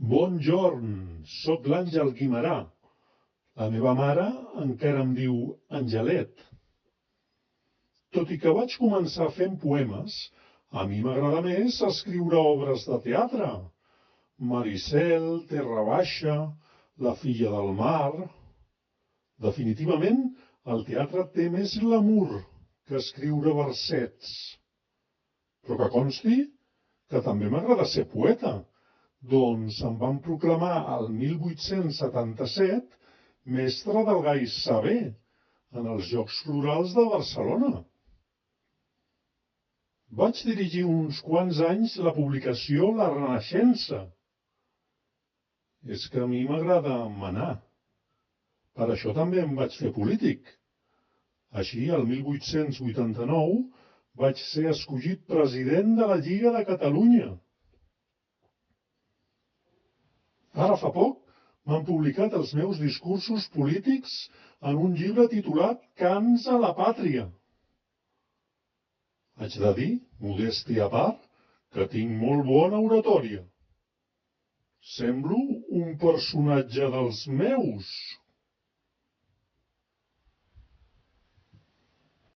Bon jorn, sóc l'Àngel Guimerà. La meva mare encara em diu Angelet. Tot i que vaig començar fent poemes, a mi m'agrada més escriure obres de teatre. Maricel, Terra Baixa, La filla del mar... Definitivament, el teatre té més glamour que escriure versets. Però que consti que també m'agrada ser poeta. Doncs em van proclamar el 1877 mestre del gai saber en els Jocs Florals de Barcelona. Vaig dirigir uns quants anys la publicació La Renaixença. És que a mi m'agrada manar. Per això també em vaig fer polític. Així, el 1889, vaig ser escollit president de la Lliga de Catalunya. Ara fa poc m'han publicat els meus discursos polítics en un llibre titulat Cants a la Pàtria. Haig de dir, modèstia a part, que tinc molt bona oratòria. Semblo un personatge dels meus.